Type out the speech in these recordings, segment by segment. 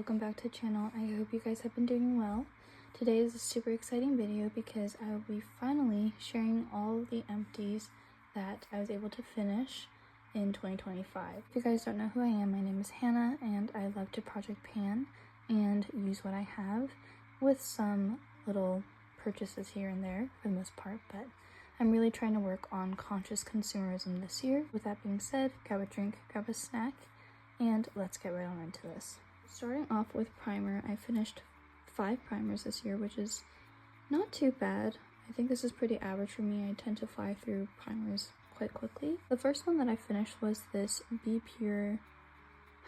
welcome back to the channel. I hope you guys have been doing well. Today is a super exciting video because I will be finally sharing all of the empties that I was able to finish in 2025. If you guys don't know who I am, my name is Hannah and I love to project pan and use what I have with some little purchases here and there for the most part, but I'm really trying to work on conscious consumerism this year. With that being said, grab a drink, grab a snack, and let's get right on into this. Starting off with primer, I finished 5 primers this year, which is not too bad. I think this is pretty average for me. I tend to fly through primers quite quickly. The first one that I finished was this Be Pure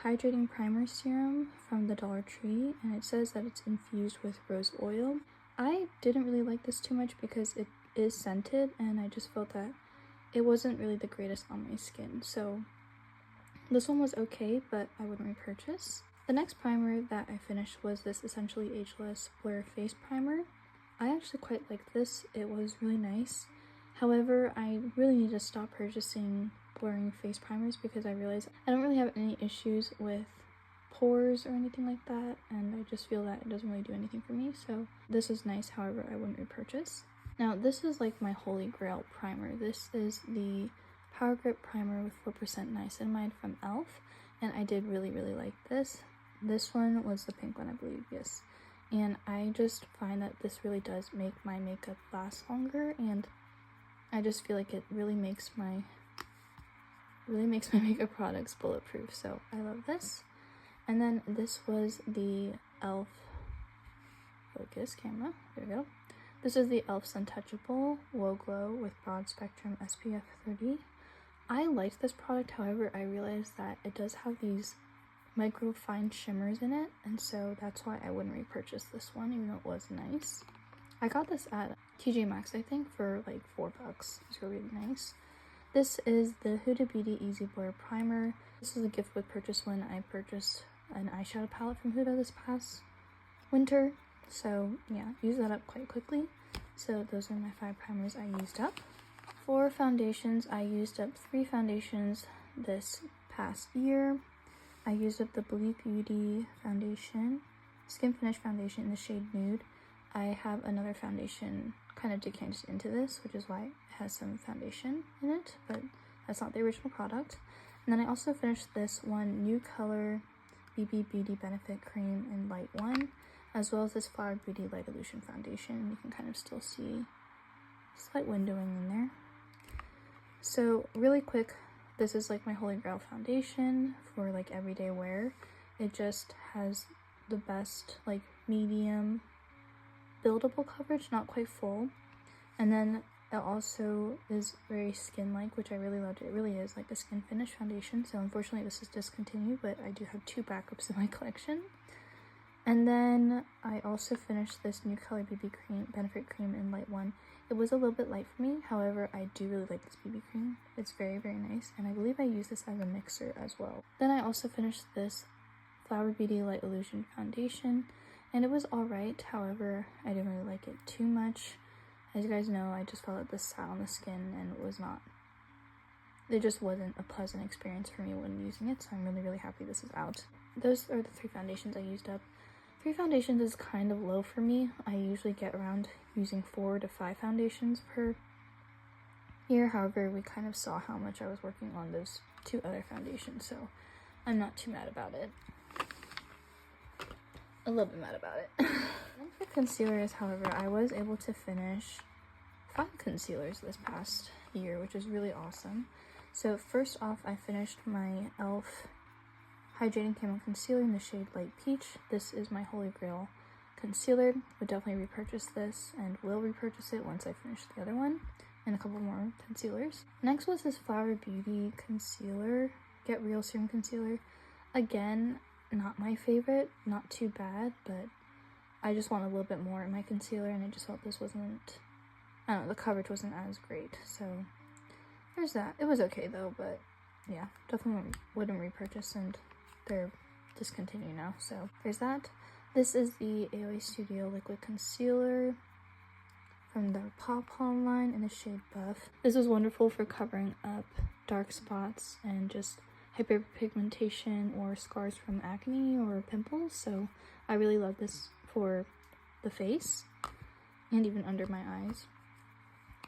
Hydrating Primer Serum from the Dollar Tree, and it says that it's infused with rose oil. I didn't really like this too much because it is scented, and I just felt that it wasn't really the greatest on my skin. So this one was okay, but I wouldn't repurchase. The next primer that I finished was this Essentially Ageless Blur Face Primer. I actually quite liked this. It was really nice. However, I really need to stop purchasing blurring face primers because I realize I don't really have any issues with pores or anything like that, and I just feel that it doesn't really do anything for me. So this is nice, however, I wouldn't repurchase. Now, this is like my holy grail primer. This is the Power Grip Primer with 4% niacinamide from e.l.f. and I did really like this. This one was the pink one, I believe, yes. And I just find that this really does make my makeup last longer, and I just feel like it really makes my makeup products bulletproof, so I love this. And then this was the e.l.f. focus camera, there we go. This is the e.l.f. Untouchable Woe Glow with Broad Spectrum SPF 30. I liked this product, however, I realized that it does have these micro fine shimmers in it, and so that's why I wouldn't repurchase this one, even though it was nice. I got this at TJ Maxx, I think, for like $4. It's really nice. This is the Huda Beauty Easy Blur Primer. This is a gift with purchase when I purchased an eyeshadow palette from Huda this past winter. So yeah, use that up quite quickly. So those are my 5 primers I used up. For foundations, I used up 3 foundations this past year. I used up the Bleak Beauty foundation, Skin Finish foundation in the shade Nude. I have another foundation kind of decanted into this, which is why it has some foundation in it, but that's not the original product. And then I also finished this one New Color BB Beauty Benefit Cream in Light 1, as well as this Flower Beauty Light Illusion foundation. You can kind of still see slight windowing in there. So really quick, this is like my holy grail foundation for like everyday wear. It just has the best like medium buildable coverage, not quite full, and then it also is very skin-like, which I really loved. It really is like a skin finish foundation. So unfortunately this is discontinued, but I do have 2 backups in my collection. And then I also finished this New Color BB Cream Benefit Cream in Light 1. It was a little bit light for me, however, I do really like this BB cream. It's very nice, and I believe I use this as a mixer as well. Then I also finished this Flower Beauty Light Illusion foundation, and it was alright, however, I didn't really like it too much. As you guys know, I just felt like this sat on the skin, and it just wasn't a pleasant experience for me when using it, so I'm really happy this is out. Those are the 3 foundations I used up. 3 foundations is kind of low for me. I usually get around using 4 to 5 foundations per year. However, we kind of saw how much I was working on those 2 other foundations, so I'm not too mad about it. A little bit mad about it. And for concealers, however, I was able to finish 5 concealers this past year, which is really awesome. So first off, I finished my e.l.f. Hydrating Camo Concealer in the shade Light Peach. This is my holy grail concealer. Would definitely repurchase this and will repurchase it once I finish the other one and a couple more concealers. Next was this Flower Beauty concealer, Get Real Serum Concealer. Again, not my favorite, not too bad, but I just want a little bit more in my concealer, and I just felt this wasn't, I don't know, the coverage wasn't as great, so there's that. It was okay though, but yeah, definitely wouldn't repurchase, and they're discontinued now, so there's that. This is the AOA Studio Liquid Concealer from the Pop Palm line in the shade Buff. This is wonderful for covering up dark spots and just hyperpigmentation or scars from acne or pimples, so I really love this for the face and even under my eyes.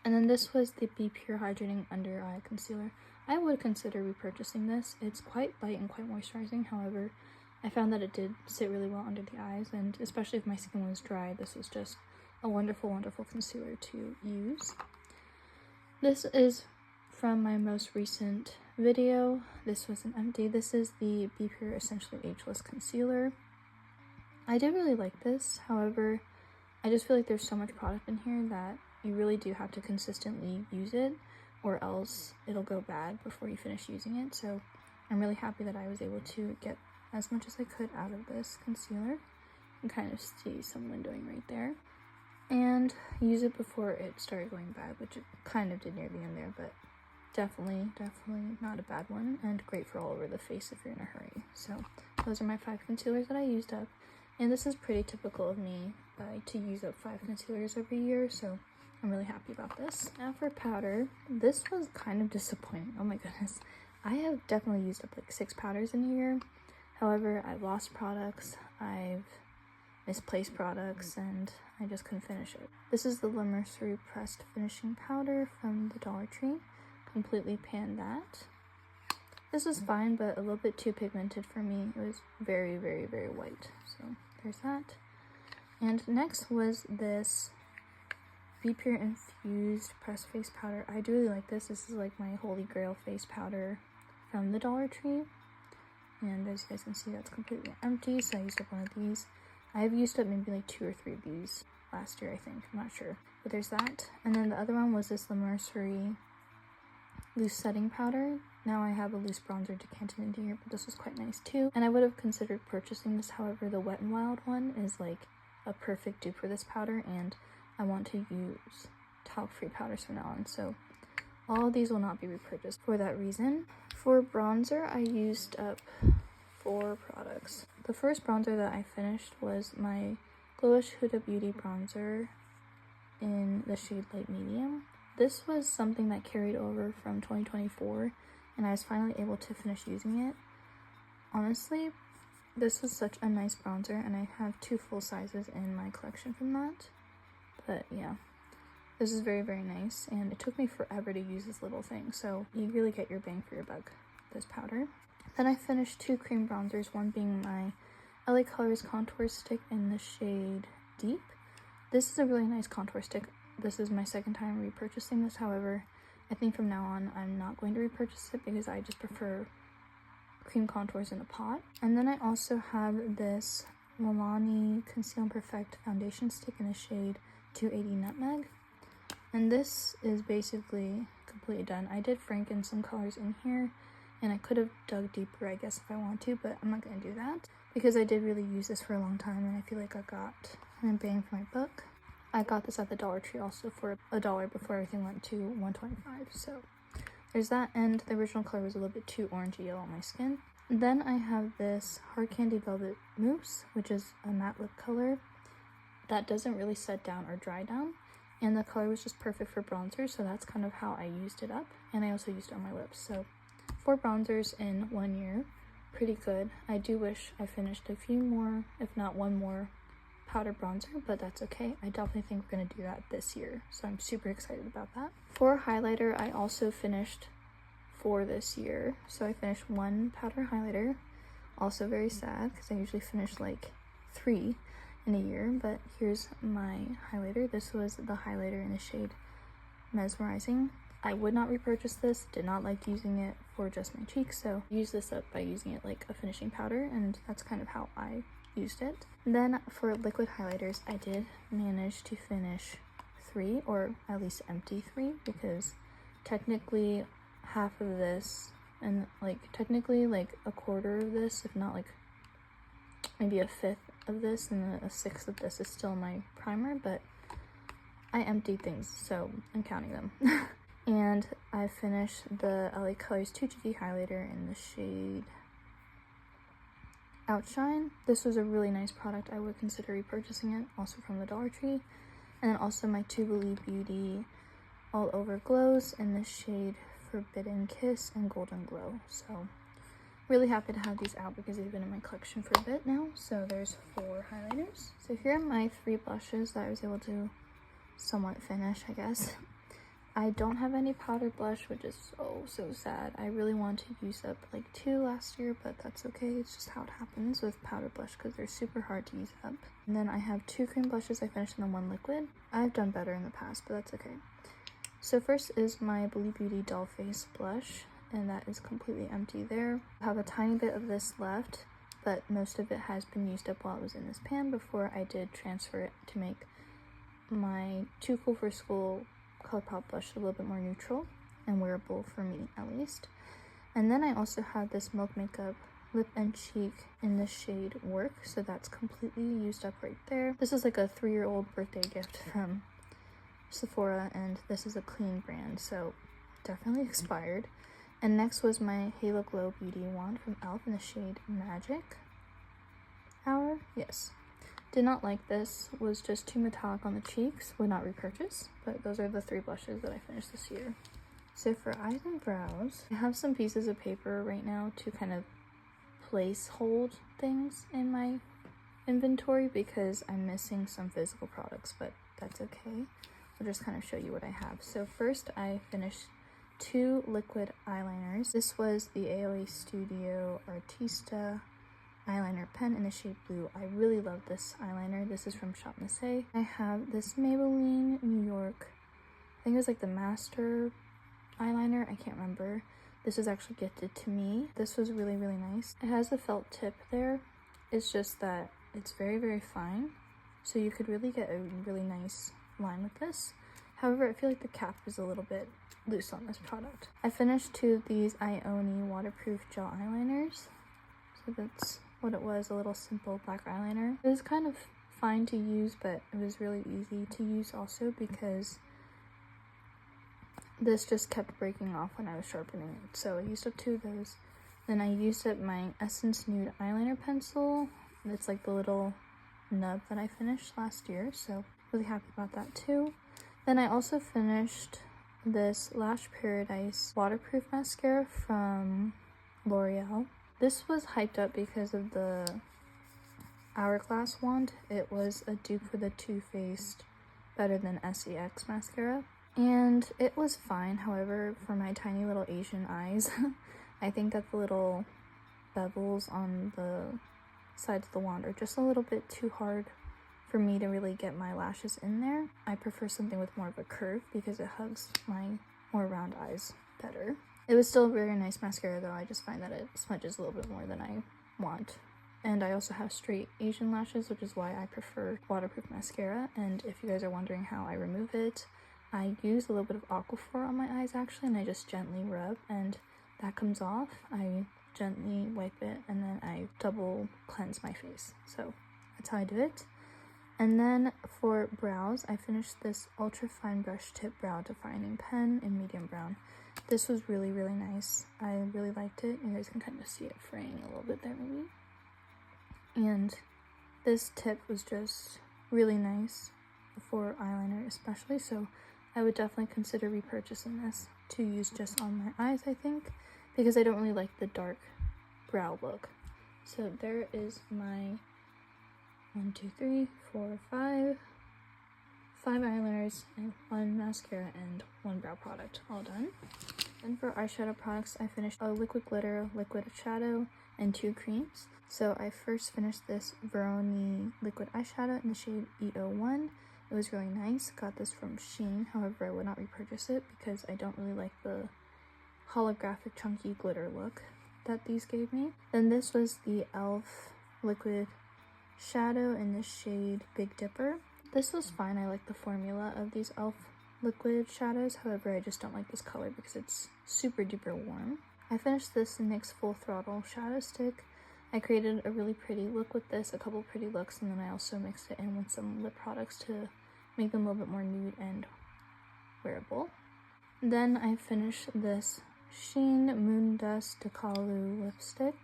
And then this was the Be Pure Hydrating Under Eye Concealer. I would consider repurchasing this. It's quite light and quite moisturizing, however, I found that it did sit really well under the eyes, and especially if my skin was dry, this was just a wonderful, wonderful concealer to use. This is from my most recent video. This was an empty. This is the Be Pure Essentially Ageless Concealer. I did really like this, however, I just feel like there's so much product in here that you really do have to consistently use it, or else it'll go bad before you finish using it. So I'm really happy that I was able to get as much as I could out of this concealer. You can kind of see some windowing right there. And use it before it started going bad, which it kind of did near the end there, but definitely not a bad one, and great for all over the face if you're in a hurry. So those are my 5 concealers that I used up, and this is pretty typical of me to use up 5 concealers every year, so I'm really happy about this. Now for powder, this was kind of disappointing. Oh my goodness. I have definitely used up like 6 powders in a year. However, I've lost products, I've misplaced products, and I just couldn't finish it. This is the La Mercerie Pressed Finishing Powder from the Dollar Tree. Completely panned that. This was fine, but a little bit too pigmented for me. It was very, very, very white. So there's that. And next was this Be Pure Infused Pressed Face Powder. I do really like this. This is like my holy grail face powder from the Dollar Tree. And as you guys can see, that's completely empty, so I used up one of these. I've used up maybe like 2 or 3 of these last year, I think. I'm not sure. But there's that. And then the other one was this La Mercerie Loose Setting Powder. Now I have a loose bronzer decanted into here, but this was quite nice too. And I would have considered purchasing this, however, the Wet n Wild one is like a perfect dupe for this powder, and I want to use talc-free powders from now on, so all of these will not be repurchased for that reason. For bronzer, I used up 4 products. The first bronzer that I finished was my Glowish Huda Beauty bronzer in the shade Light Medium. This was something that carried over from 2024, and I was finally able to finish using it. Honestly, this was such a nice bronzer, and I have 2 full sizes in my collection from that. But yeah, this is very, very nice, and it took me forever to use this little thing, so you really get your bang for your buck, this powder. Then I finished 2 cream bronzers, one being my LA Colors Contour Stick in the shade Deep. This is a really nice contour stick. This is my second time repurchasing this, however, I think from now on I'm not going to repurchase it because I just prefer cream contours in a pot. And then I also have this Milani Conceal and Perfect Foundation Stick in the shade 280 Nutmeg. And this is basically completely done. I did franken some colors in here, and I could have dug deeper, I guess, if I want to, but I'm not going to do that because I did really use this for a long time, and I feel like I got a bang for my buck. I got this at the Dollar Tree also for $1 before everything went to $1.25, so there's that, and the original color was a little bit too orangey yellow on my skin. Then I have this Hard Candy Velvet Mousse, which is a matte lip color that doesn't really set down or dry down, and the color was just perfect for bronzer, so that's kind of how I used it up, and I also used it on my lips. So 4 bronzers in 1 year, pretty good. I do wish I finished a few more, if not one more powder bronzer, but that's okay. I definitely think we're going to do that this year, so I'm super excited about that. For highlighter, I also finished 4 this year, so I finished 1 powder highlighter, also very sad because I usually finish like 3 in a year, but here's my highlighter. This was the highlighter in the shade Mesmerizing. I would not repurchase this, did not like using it for just my cheeks, so use this up by using it like a finishing powder, and that's kind of how I used it. Then for liquid highlighters, I did manage to finish 3, or at least empty 3, because technically half of this and like technically like a quarter of this, if not like maybe a 5th of this and a 6th of this is still my primer, but I emptied things, so I'm counting them. And I finished the LA Colors 2 Cheeky Highlighter in the shade Outshine. This was a really nice product. I would consider repurchasing it, also from the Dollar Tree. And then also my Tubuly Beauty All Over Glows in the shade Forbidden Kiss and Golden Glow. So Really happy to have these out because they've been in my collection for a bit now. So there's 4 highlighters. So here are my 3 blushes that I was able to somewhat finish, I guess. I don't have any powder blush, which is so sad. I really want to use up like 2 last year, but that's okay. It's just how it happens with powder blush because they're super hard to use up. And then I have 2 cream blushes I finished and then 1 liquid. I've done better in the past, but that's okay. So first is my Blue Beauty Doll Face blush, and that is completely empty there. I have a tiny bit of this left, but most of it has been used up while it was in this pan before I did transfer it to make my Too Cool for School ColourPop blush a little bit more neutral and wearable for me at least. And then I also have this Milk Makeup lip and cheek in the shade Work, so that's completely used up right there. This is like a 3-year-old birthday gift from Sephora, and this is a clean brand, so definitely expired. And next was my Halo Glow Beauty Wand from e.l.f. in the shade Magic Hour. Yes. Did not like this, was just too metallic on the cheeks, would not repurchase, but those are the 3 blushes that I finished this year. So for eyes and brows, I have some pieces of paper right now to kind of hold things in my inventory because I'm missing some physical products, but that's okay. I'll just kind of show you what I have. So first I finished 2 liquid eyeliners. This was the AOA Studio Artista eyeliner pen in the shade Blue. I really love this eyeliner. This is from Shop Missy. I have this Maybelline New York, I think it was like the Master eyeliner, I can't remember. This was actually gifted to me. This was really nice. It has a felt tip there. It's just that it's very fine, so you could really get a really nice line with this. However, I feel like the cap is a little bit loose on this product. I finished 2 of these Ioni waterproof gel eyeliners. So that's what it was, a little simple black eyeliner. It was kind of fine to use, but it was really easy to use also because this just kept breaking off when I was sharpening it. So I used up 2 of those. Then I used up my Essence Nude eyeliner pencil. It's like the little nub that I finished last year, so really happy about that too. Then I also finished this Lash Paradise waterproof mascara from L'Oreal. This was hyped up because of the Hourglass wand. It was a dupe for the Too Faced Better Than SEX mascara, and it was fine. However, for my tiny little Asian eyes, I think that the little bevels on the sides of the wand are just a little bit too hard for me to really get my lashes in there. I prefer something with more of a curve because it hugs my more round eyes better. It was still a very nice mascara though. I just find that it smudges a little bit more than I want. And I also have straight Asian lashes, which is why I prefer waterproof mascara. And if you guys are wondering how I remove it, I use a little bit of Aquaphor on my eyes actually, and I just gently rub and that comes off. I gently wipe it and then I double cleanse my face. So that's how I do it. And then for brows, I finished this ultra fine brush tip brow defining pen in medium brown. This was really nice. I really liked it. You guys can kind of see it fraying a little bit there maybe. And this tip was just really nice for eyeliner especially, so I would definitely consider repurchasing this to use just on my eyes, I think, because I don't really like the dark brow look. So there is my 1, 2, 3, 4, 5 eyeliners and 1 mascara and 1 brow product all done. And for eyeshadow products, I finished a liquid glitter, liquid shadow, and 2 creams. So I first finished this Veroni liquid eyeshadow in the shade E01. It was really nice. Got this from Shein. However, I would not repurchase it because I don't really like the holographic chunky glitter look that these gave me. Then this was the e.l.f. liquid shadow in the shade Big Dipper. This was fine. I like the formula of these e.l.f. liquid shadows. However, I just don't like this color because it's super duper warm. I finished this NYX Full Throttle shadow stick. I created a really pretty look with this, a couple pretty looks, and then I also mixed it in with some lip products to make them a little bit more nude and wearable. Then I finished this Sheen Moon Dust Dekalu lipstick.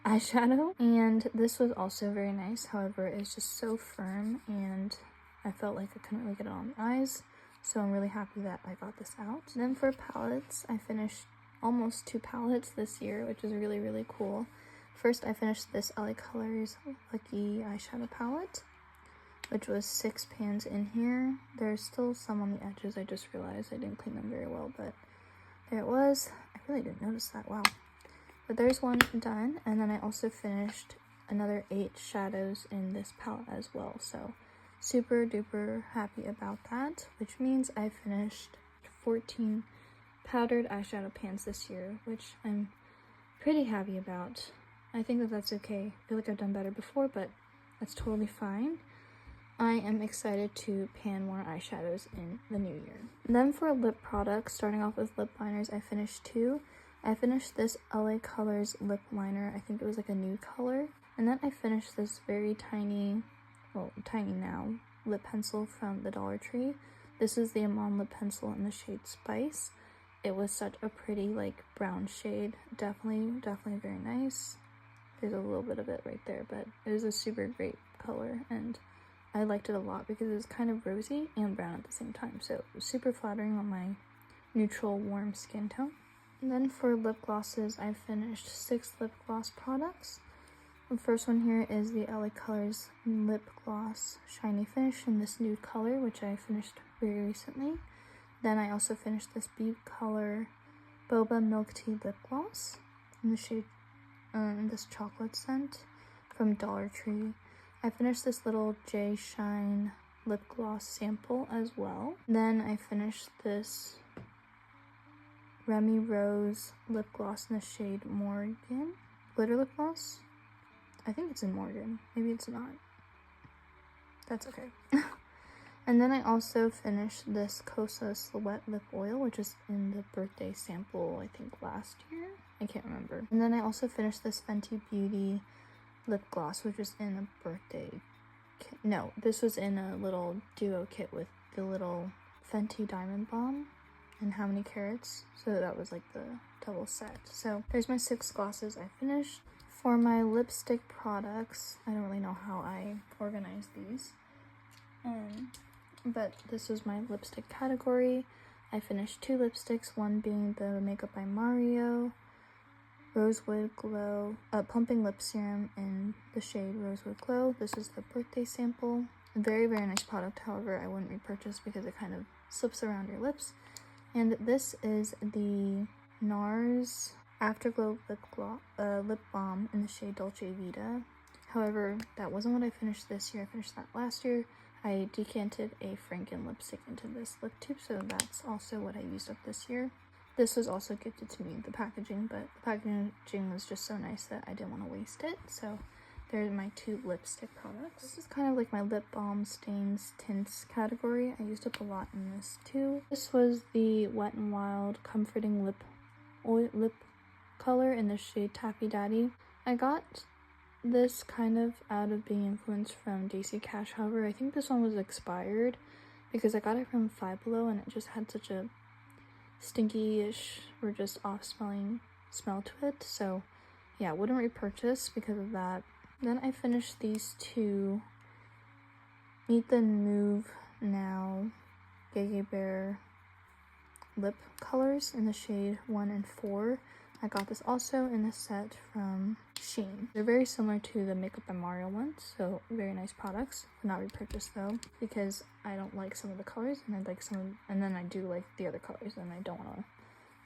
Eyeshadow. And this was also very nice. However, it's just so firm and I felt like I couldn't really get it on my eyes. So I'm really happy that I got this out. Then for palettes, I finished almost 2 palettes this year, which is really, really cool. First, I finished this LA Colors Lucky eyeshadow palette, which was 6 pans in here. There's still some on the edges. I just realized I didn't clean them very well, but there it was. I really didn't notice that. Wow. But there's one done, and then I also finished another 8 shadows in this palette as well. So super duper happy about that, which means I finished 14 powdered eyeshadow pans this year, which I'm pretty happy about. I think that that's okay. I feel like I've done better before, but that's totally fine. I am excited to pan more eyeshadows in the new year. And then for lip products, starting off with lip liners, I finished 2. I finished this LA Colors lip liner. I think it was like a nude color. And then I finished this very tiny, well, tiny now, lip pencil from the Dollar Tree. This is the Amon lip pencil in the shade Spice. It was such a pretty, like, brown shade. Definitely very nice. There's a little bit of it right there, but it was a super great color, and I liked it a lot because it was kind of rosy and brown at the same time. So it was super flattering on my neutral, warm skin tone. And then for lip glosses, I finished 6 lip gloss products. The first one here is the LA Colors Lip Gloss Shiny Finish in this nude color, which I finished very recently. Then I also finished this Bead Color Boba Milk Tea Lip Gloss in the shade, this chocolate scent from Dollar Tree. I finished this little J Shine lip gloss sample as well. Then I finished this Remy Rose lip gloss in the shade Morgan. Glitter lip gloss? I think it's in Morgan. Maybe it's not. That's okay. And then I also finished this Kosa Silhouette Lip Oil, which is in the birthday sample, I think last year? I can't remember. And then I also finished this Fenty Beauty lip gloss, which was in a birthday kit. No, this was in a little duo kit with the little Fenty Diamond Bomb and How Many Carats. So that was like the double set. So there's my 6 glosses I finished. For my lipstick products, I don't really know how I organize these. But this was my lipstick category. I finished 2 lipsticks, one being the Makeup by Mario Rosewood Glow Plumping Lip Serum in the shade Rosewood Glow. This is the birthday sample. Very, very nice product. However, I wouldn't repurchase because it kind of slips around your lips. And this is the NARS Afterglow Lip Balm in the shade Dolce Vita. However, that wasn't what I finished this year. I finished that last year. I decanted a Franken lipstick into this lip tube, so that's also what I used up this year. This was also gifted to me, the packaging, but the packaging was just so nice that I didn't want to waste it. So there's my 2 lipstick products. This is kind of like my lip balm stains tints category. I used up a lot in this too. This was the Wet n Wild Comforting Lip color in the shade Taffy Daddy. I got this kind of out of being influenced from Daisy Cash. However, I think this one was expired because I got it from Five Below and it just had such a stinky-ish or just off-smelling smell to it. So yeah, wouldn't repurchase because of that. Then I finished these 2 Meet the Move Now Gege Bear lip colors in the shade 1 and 4. I got this also in a set from Shein. They're very similar to the Makeup by Mario ones, so very nice products. Would not repurchase though, because I don't like some of the colors, and I like some of, and then I do like the other colors, and I don't want to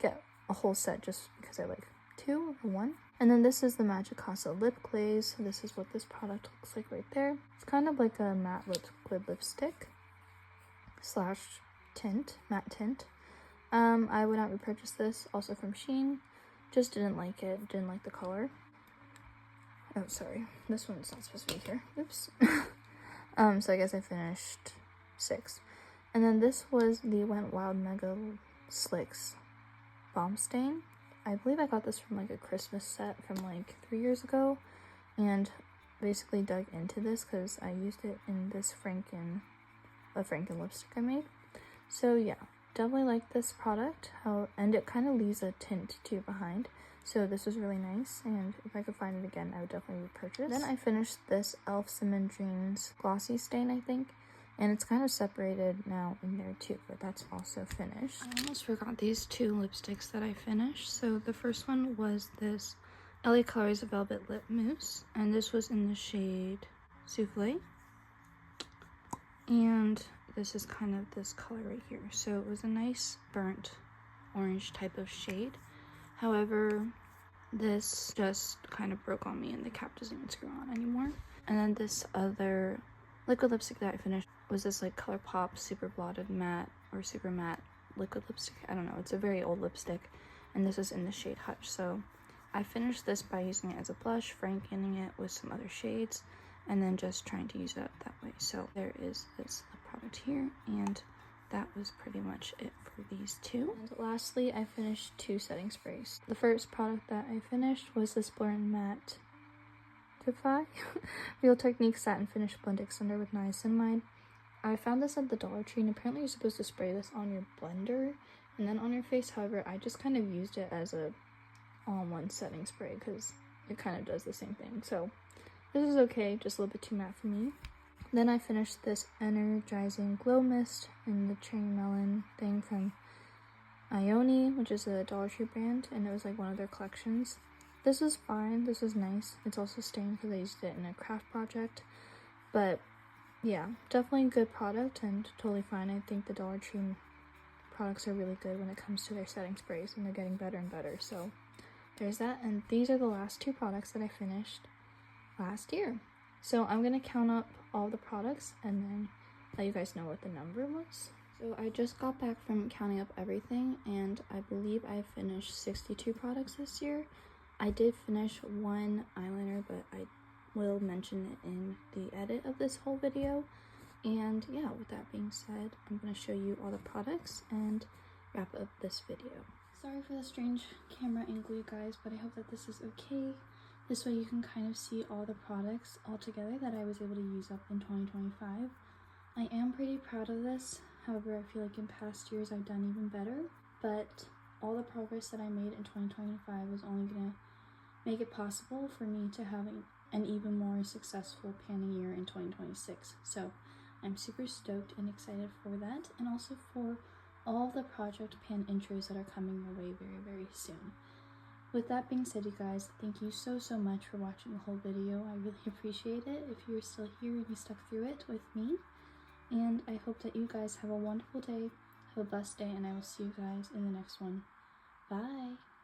get a whole set just because I like 2 or 1. And then this is the Magic Casa Lip Glaze. This is what this product looks like right there. It's kind of like a matte liquid lipstick slash tint, matte tint. I would not repurchase this, also from Shein. Just didn't like it, didn't like the color. Oh, sorry, this one's not supposed to be here. Oops. So I guess I finished 6. And then this was the Wet n Wild Mega Slicks Balm Stain. I believe I got this from like a Christmas set from like 3 years ago, and basically dug into this because I used it in this Franken lipstick I made. So yeah, definitely like this product, and it kind of leaves a tint too behind, so this was really nice, and if I could find it again I would definitely repurchase. Then I finished this e.l.f. Cinnamon Dreams Glossy Stain, I think, And it's kind of separated now in there too, but that's also finished. I almost forgot these two lipsticks that I finished. So the first one was this LA Colors Velvet Lip Mousse, and this was in the shade Souffle. And this is kind of this color right here. So it was a nice burnt orange type of shade. However, this just kind of broke on me and the cap doesn't even screw on anymore. And then this other liquid lipstick that I finished was this like ColourPop Super Blotted Matte or Super Matte liquid lipstick. I don't know, it's a very old lipstick, and this is in the shade Hutch. So I finished this by using it as a blush, frankening it with some other shades, and then just trying to use it up that way. So there is this product here, and that was pretty much it for these two. And lastly, I finished two setting sprays. The first product that I finished was this Blur and Matte Real Technique Satin Finish Blend Extender with Niacinamide. I found this at the Dollar Tree, and apparently you're supposed to spray this on your blender and then on your face. However, I just kind of used it as a all-in-one setting spray because it kind of does the same thing. So this is okay, just a little bit too matte for me. Then I finished this Energizing Glow Mist in the Cherry Melon thing from Ione, which is a Dollar Tree brand, and it was like one of their collections. This was fine, this was nice. It's also stained because I used it in a craft project. But yeah, definitely a good product and totally fine. I think the Dollar Tree products are really good when it comes to their setting sprays, and they're getting better and better. So there's that, and these are the last two products that I finished last year. So I'm gonna count up all the products and then let you guys know what the number was. So I just got back from counting up everything, and I believe I finished 62 products this year. I did finish one eyeliner, but I will mention it in the edit of this whole video. And yeah, with that being said, I'm going to show you all the products and wrap up this video. Sorry for the strange camera angle, you guys, but I hope that this is okay. This way you can kind of see all the products all together that I was able to use up in 2025. I am pretty proud of this. However, I feel like in past years I've done even better, but all the progress that I made in 2025 is only going to make it possible for me to have an even more successful panning year in 2026. So I'm super stoked and excited for that, and also for all the project pan intros that are coming your way very, very soon. With that being said, you guys, thank you so much for watching the whole video. I really appreciate it if you're still here and you stuck through it with me. And I hope that you guys have a wonderful day, have a blessed day, and I will see you guys in the next one. Bye!